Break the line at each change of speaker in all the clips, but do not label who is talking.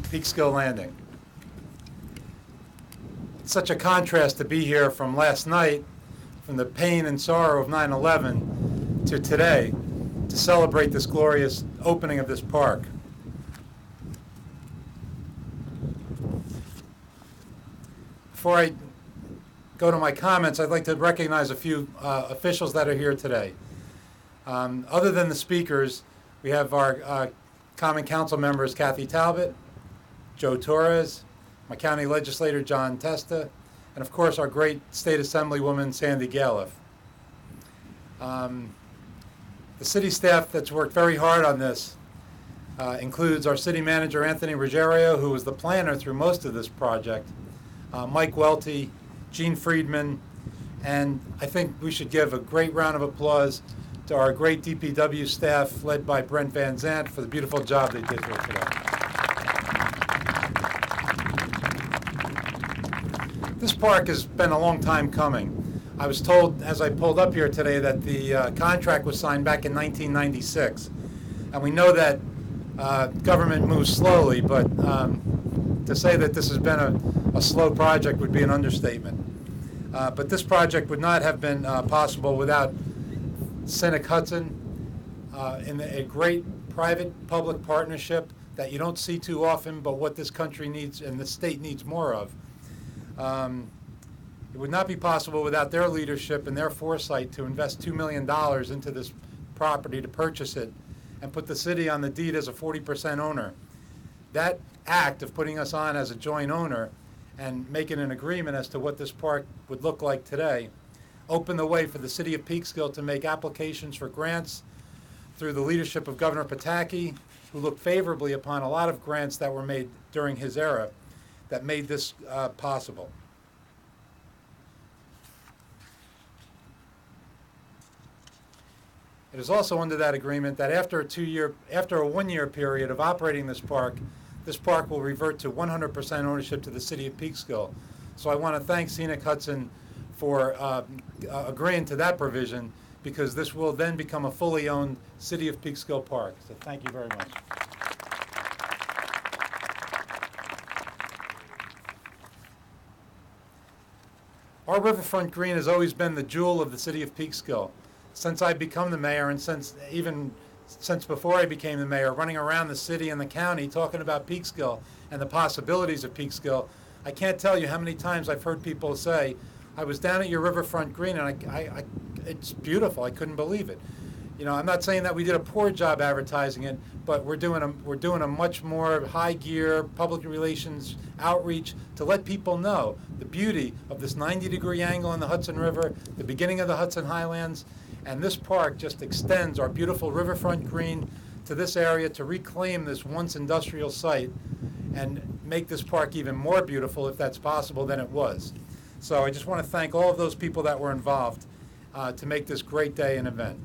Peekskill Landing. It's such a contrast to be here from last night, from the pain and sorrow of 9/11 to today, to celebrate this glorious opening of this park. Before I go to my comments, I'd like to recognize a few officials that are here today. Other than the speakers, we have our Common Council members Kathy Talbot, Joe Torres, my county legislator John Testa, and of course our great state assemblywoman Sandy Galiff. The city staff that's worked very hard on this includes our city manager Anthony Ruggiero, who was the planner through most of this project, Mike Welty, Gene Friedman, and I think we should give a great round of applause to our great DPW staff led by Brent Van Zant for the beautiful job they did here today. This park has been a long time coming. I was told as I pulled up here today that the contract was signed back in 1996. And we know that government moves slowly, but to say that this has been a slow project would be an understatement. But this project would not have been possible without Seneca Hudson in a great private-public partnership that you don't see too often, but what this country needs and the state needs more of. It would not be possible without their leadership and their foresight to invest $2 million into this property to purchase it and put the city on the deed as a 40% owner. That act of putting us on as a joint owner and making an agreement as to what this park would look like today opened the way for the city of Peekskill to make applications for grants through the leadership of Governor Pataki, who looked favorably upon a lot of grants that were made during his era that made this possible. It is also under that agreement that after a 1 year period of operating this park will revert to 100% ownership to the city of Peekskill. So I want to thank Scenic Hudson for agreeing to that provision, because this will then become a fully owned City of Peekskill park. So thank you very much. Our riverfront green has always been the jewel of the City of Peekskill. Since I've become the mayor, and since before I became the mayor, running around the city and the county talking about Peekskill and the possibilities of Peekskill, I can't tell you how many times I've heard people say, I was down at your riverfront green and it's beautiful. I couldn't believe it. You know, I'm not saying that we did a poor job advertising it, but we're doing a much more high gear public relations outreach to let people know the beauty of this 90-degree angle in the Hudson River, the beginning of the Hudson Highlands, and this park just extends our beautiful riverfront green to this area to reclaim this once industrial site and make this park even more beautiful, if that's possible, than it was. So I just want to thank all of those people that were involved to make this great day an event.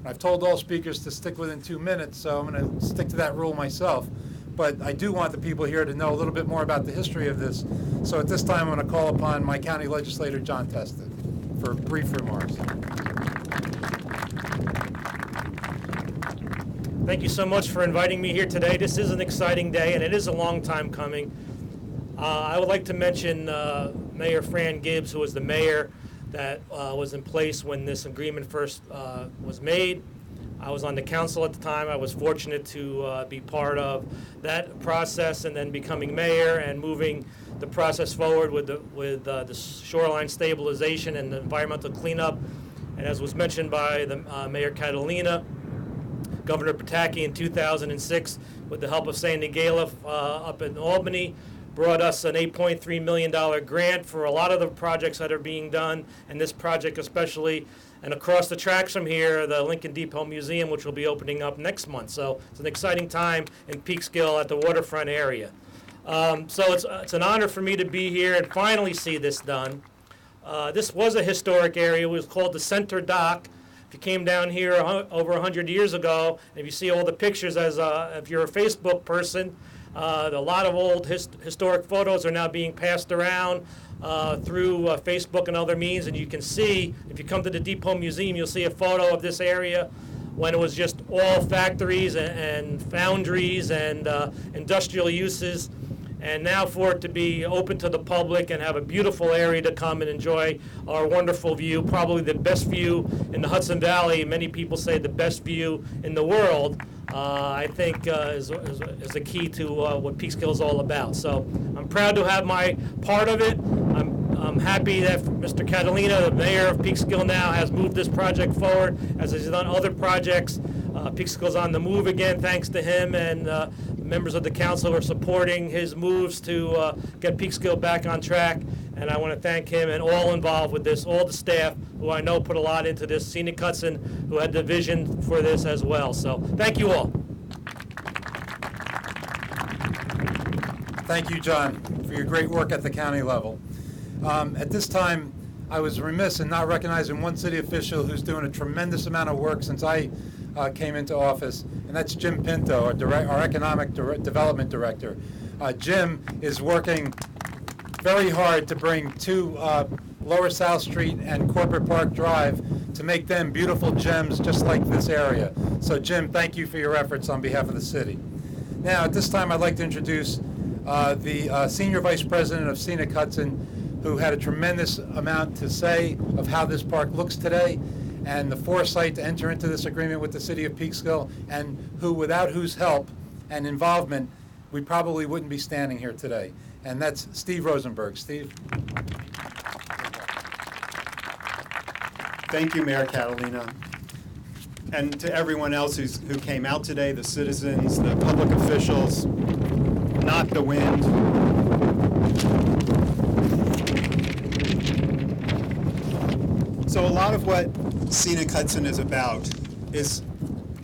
I've told all speakers to stick within 2 minutes, so I'm going to stick to that rule myself. But I do want the people here to know a little bit more about the history of this. So at this time, I'm going to call upon my county legislator, John Testa, for brief remarks.
Thank you so much for inviting me here today. This is an exciting day, and it is a long time coming. I would like to mention Mayor Fran Gibbs, who was the mayor that was in place when this agreement first was made. I was on the council at the time. I was fortunate to be part of that process and then becoming mayor and moving the process forward with the shoreline stabilization and the environmental cleanup. And as was mentioned by the Mayor Catalina, Governor Pataki in 2006, with the help of Sandy Galiff up in Albany, brought us an $8.3 million grant for a lot of the projects that are being done, and this project especially. And across the tracks from here, the Lincoln Depot Museum, which will be opening up next month. So it's an exciting time in Peekskill at the waterfront area. So it's an honor for me to be here and finally see this done. This was a historic area. It was called the Center Dock. If you came down here over 100 years ago, and if you see all the pictures, if you're a Facebook person, a lot of old historic photos are now being passed around through Facebook and other means, and you can see, if you come to the Depot Museum, you'll see a photo of this area when it was just all factories and foundries and industrial uses. And now for it to be open to the public and have a beautiful area to come and enjoy our wonderful view, probably the best view in the Hudson Valley. Many people say the best view in the world, I think is a key to what Peekskill is all about. So I'm proud to have my part of it. I'm happy that Mr. Catalina, the mayor of Peekskill now, has moved this project forward, as he's done other projects. Peekskill's on the move again, thanks to him, and members of the council are supporting his moves to get Peekskill back on track. And I want to thank him and all involved with this, all the staff who I know put a lot into this, Scenic Hudson, who had the vision for this as well. So thank you all.
Thank you, John, for your great work at the county level. At this time, I was remiss in not recognizing one city official who's doing a tremendous amount of work since I came into office, and that's Jim Pinto, our Economic Development Director. Jim is working very hard to bring two Lower South Street and Corporate Park Drive to make them beautiful gems just like this area. So Jim, thank you for your efforts on behalf of the city. Now, at this time, I'd like to introduce the Senior Vice President of Scenic Hudson, who had a tremendous amount to say of how this park looks today and the foresight to enter into this agreement with the city of Peekskill, and without whose help and involvement, we probably wouldn't be standing here today. And that's Steve Rosenberg. Steve.
Thank you, Mayor Catalina. And to everyone else who came out today, the citizens, the public officials, not the wind. So a lot of what Scenic Hudson is about is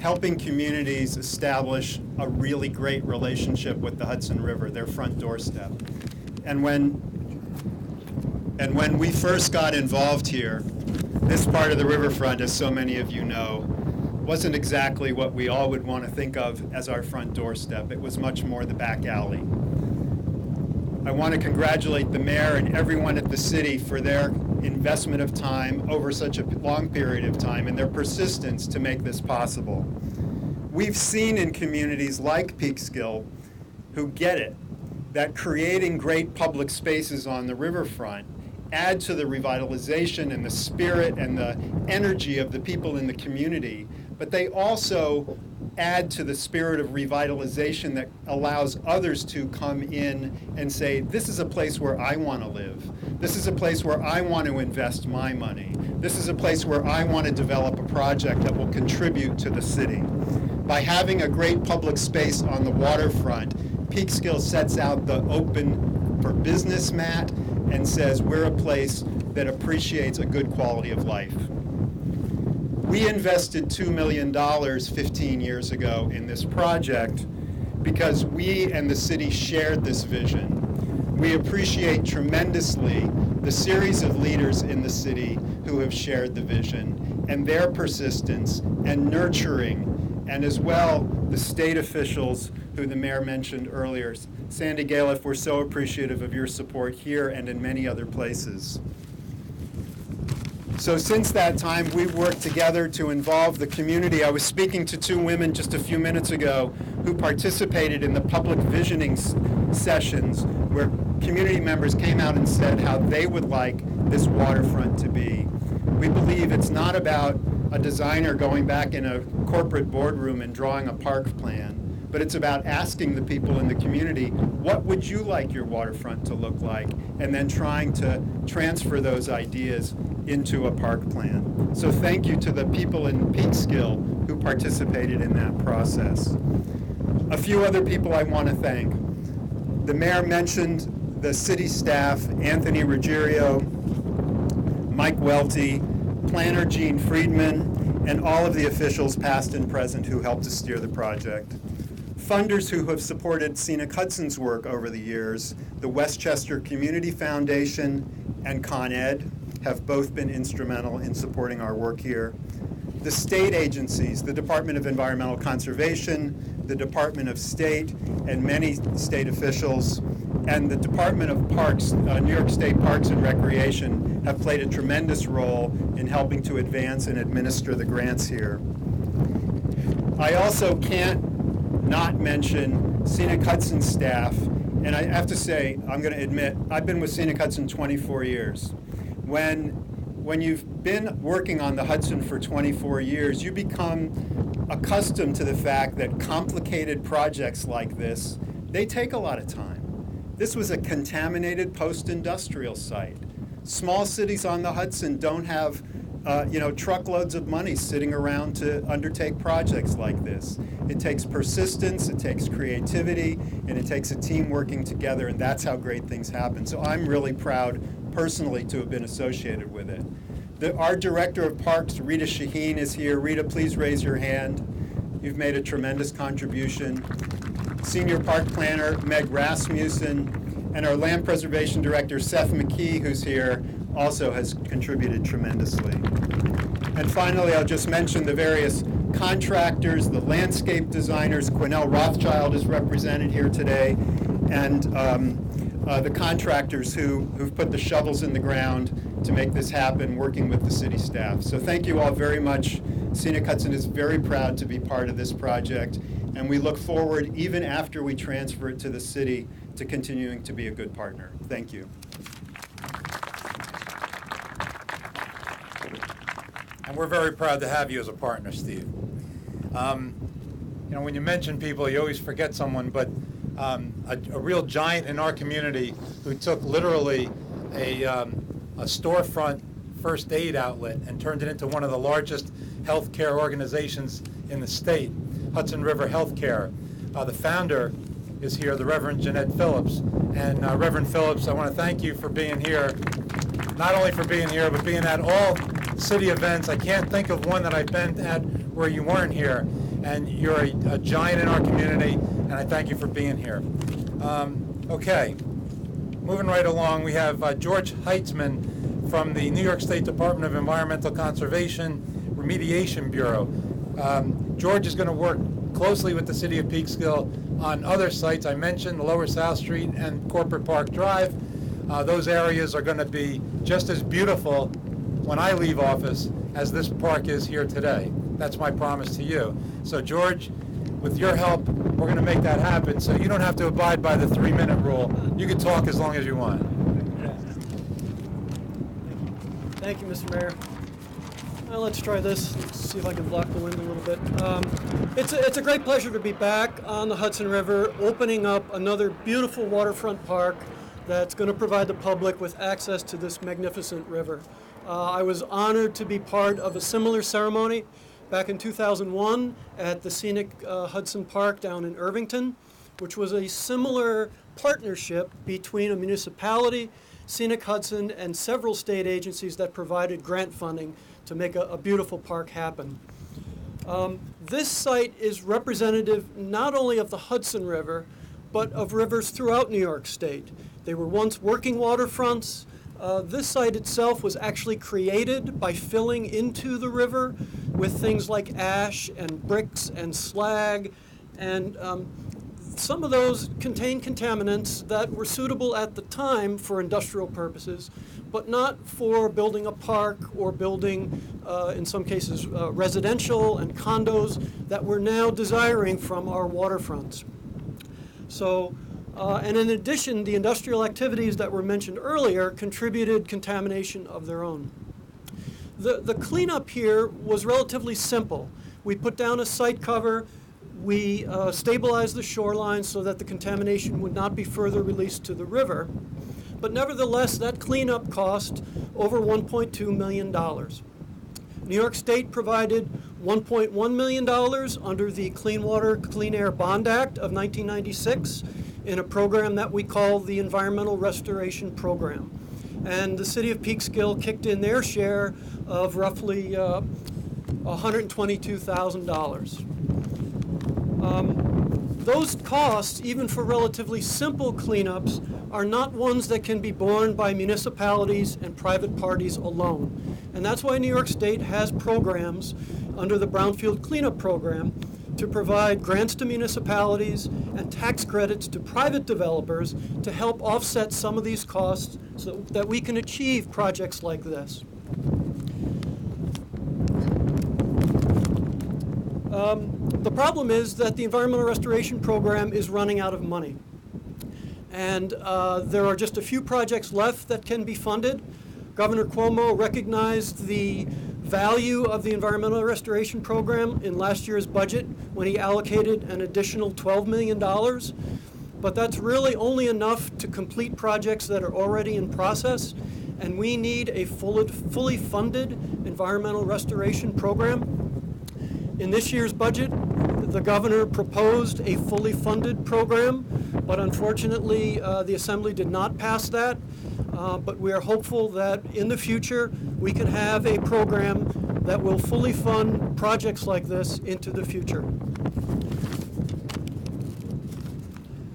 helping communities establish a really great relationship with the Hudson River, their front doorstep. And when we first got involved here, this part of the riverfront, as so many of you know, wasn't exactly what we all would want to think of as our front doorstep. It was much more the back alley. I want to congratulate the mayor and everyone at the city for their investment of time over such a long period of time and their persistence to make this possible. We've seen in communities like Peekskill who get it, that creating great public spaces on the riverfront add to the revitalization and the spirit and the energy of the people in the community, but they also add to the spirit of revitalization that allows others to come in and say, this is a place where I want to live. This is a place where I want to invest my money. This is a place where I want to develop a project that will contribute to the city. By having a great public space on the waterfront, Peekskill sets out the open for business mat and says we're a place that appreciates a good quality of life. We invested $2 million 15 years ago in this project because we and the city shared this vision. We appreciate tremendously the series of leaders in the city who have shared the vision and their persistence and nurturing, and as well the state officials who the mayor mentioned earlier. Sandy Galiff, we're so appreciative of your support here and in many other places. So since that time, we've worked together to involve the community. I was speaking to two women just a few minutes ago who participated in the public visioning sessions where community members came out and said how they would like this waterfront to be. We believe it's not about a designer going back in a corporate boardroom and drawing a park plan, but it's about asking the people in the community, what would you like your waterfront to look like? And then trying to transfer those ideas into a park plan. So thank you to the people in Peekskill who participated in that process. A few other people I want to thank. The mayor mentioned the city staff, Anthony Ruggiero, Mike Welty, planner Gene Friedman, and all of the officials past and present who helped to steer the project. Funders who have supported Scenic Hudson's work over the years, the Westchester Community Foundation and Con Ed, have both been instrumental in supporting our work here. The state agencies, the Department of Environmental Conservation, the Department of State, and many state officials, and the Department of Parks, New York State Parks and Recreation, have played a tremendous role in helping to advance and administer the grants here. I also can't not mention Scenic Hudson staff. And I have to say, I'm going to admit, I've been with Scenic Hudson 24 years. When you've been working on the Hudson for 24 years, you become accustomed to the fact that complicated projects like this, they take a lot of time. This was a contaminated post-industrial site. Small cities on the Hudson don't have truckloads of money sitting around to undertake projects like this. It takes persistence, it takes creativity, and it takes a team working together, and that's how great things happen. So I'm really proud personally to have been associated with it. Our Director of Parks, Rita Shaheen, is here. Rita, please raise your hand. You've made a tremendous contribution. Senior Park Planner, Meg Rasmussen, and our Land Preservation Director, Seth McKee, who's here, also has contributed tremendously. And finally, I'll just mention the various contractors, the landscape designers. Quinnell Rothschild is represented here today, and the contractors who've put the shovels in the ground to make this happen, working with the city staff. So thank you all very much. Scenic Hudson is very proud to be part of this project, and we look forward, even after we transfer it to the city, to continuing to be a good partner. Thank you.
And we're very proud to have you as a partner, Steve. When you mention people, you always forget someone, but a real giant in our community who took literally a storefront first aid outlet and turned it into one of the largest healthcare organizations in the state, Hudson River Healthcare. The founder is here, the Reverend Jeanette Phillips. And Reverend Phillips, I want to thank you for being here, not only for being here, but being at all city events. I can't think of one that I've been at where you weren't here. And you're a giant in our community, and I thank you for being here. Okay, moving right along, we have George Heitzman from the New York State Department of Environmental Conservation Remediation Bureau. George is going to work closely with the city of Peekskill on other sites I mentioned, Lower South Street and Corporate Park Drive. Those areas are going to be just as beautiful when I leave office as this park is here today. That's my promise to you. So George, with your help, we're going to make that happen, so you don't have to abide by the 3-minute rule. You can talk as long as you want.
Thank you, Mr. Mayor. Well, let's try this. Let's see if I can block the wind a little bit. It's a great pleasure to be back on the Hudson River, opening up another beautiful waterfront park that's going to provide the public with access to this magnificent river. I was honored to be part of a similar ceremony back in 2001 at the Scenic Hudson Park down in Irvington, which was a similar partnership between a municipality, Scenic Hudson, and several state agencies that provided grant funding to make a beautiful park happen. This site is representative not only of the Hudson River, but of rivers throughout New York State. They were once working waterfronts. This site itself was actually created by filling into the river with things like ash and bricks and slag, and some of those contain contaminants that were suitable at the time for industrial purposes, but not for building a park or building, in some cases, residential and condos that we're now desiring from our waterfronts. So, and in addition, the industrial activities that were mentioned earlier contributed contamination of their own. The cleanup here was relatively simple. We put down a site cover, we stabilized the shoreline so that the contamination would not be further released to the river. But nevertheless, that cleanup cost over $1.2 million. New York State provided $1.1 million under the Clean Water, Clean Air Bond Act of 1996 in a program that we call the Environmental Restoration Program. And the city of Peekskill kicked in their share of roughly $122,000. Those costs, even for relatively simple cleanups, are not ones that can be borne by municipalities and private parties alone. And that's why New York State has programs under the Brownfield Cleanup Program to provide grants to municipalities and tax credits to private developers to help offset some of these costs so that we can achieve projects like this. The problem is that the environmental restoration program is running out of money. And there are just a few projects left that can be funded. Governor Cuomo recognized the value of the environmental restoration program in last year's budget when he allocated an additional $12 million. But that's really only enough to complete projects that are already in process, and we need a fully funded environmental restoration program. In this year's budget, the governor proposed a fully funded program, but unfortunately the Assembly did not pass that. But we are hopeful that in the future we can have a program that will fully fund projects like this into the future.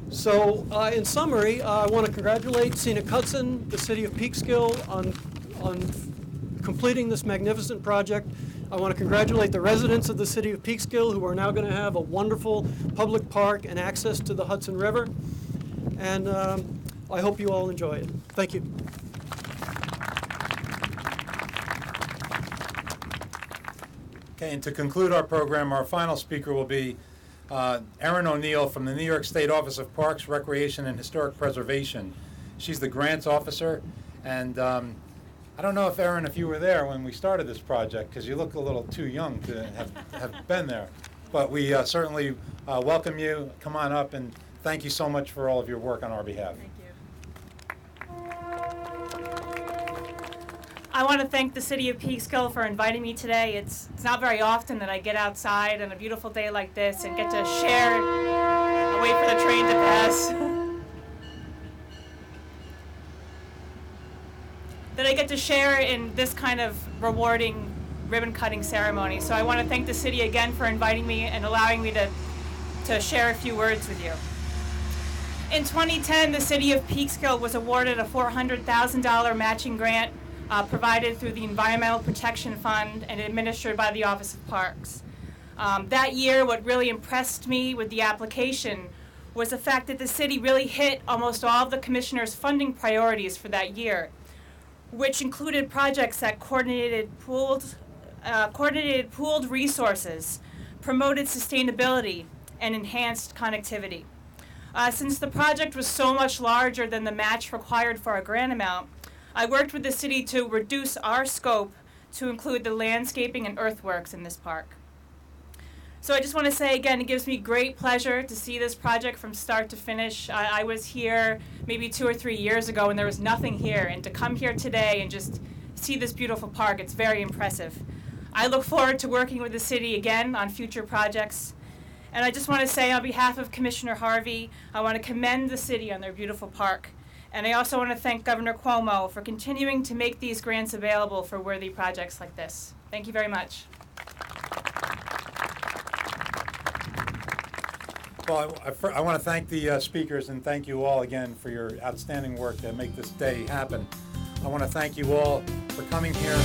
So in summary, I want to congratulate Scenic Hudson, the city of Peekskill, on completing this magnificent project. I want to congratulate the residents of the city of Peekskill, who are now going to have a wonderful public park and access to the Hudson River. And I hope you all enjoy it. Thank you.
Okay, and to conclude our program, our final speaker will be Erin O'Neill from the New York State Office of Parks, Recreation, and Historic Preservation. She's the grants officer, and I don't know if Erin, if you were there when we started this project, because you look a little too young to have been there. But we certainly welcome you. Come on up, and thank you so much for all of your work on our behalf.
Thank you. I want to thank the city of Peekskill for inviting me today. It's not very often that I get outside on a beautiful day like this and get to share and wait for the train to pass. That I get to share in this kind of rewarding ribbon-cutting ceremony. So I want to thank the city again for inviting me and allowing me to share a few words with you. In 2010, the city of Peekskill was awarded a $400,000 matching grant provided through the Environmental Protection Fund and administered by the Office of Parks. That year, what really impressed me with the application was the fact that the city really hit almost all of the commissioner's funding priorities for that year, which included projects that coordinated pooled resources, promoted sustainability, and enhanced connectivity. Since the project was so much larger than the match required for our grant amount, I worked with the city to reduce our scope to include the landscaping and earthworks in this park. So I just want to say again, it gives me great pleasure to see this project from start to finish. I was here maybe 2 or 3 years ago and there was nothing here, and to come here today and just see this beautiful park, it's very impressive. I look forward to working with the city again on future projects. And I just want to say on behalf of Commissioner Harvey, I want to commend the city on their beautiful park. And I also want to thank Governor Cuomo for continuing to make these grants available for worthy projects like this. Thank you very much.
Well, I want to thank the speakers and thank you all again for your outstanding work to make this day happen. I want to thank you all for coming here.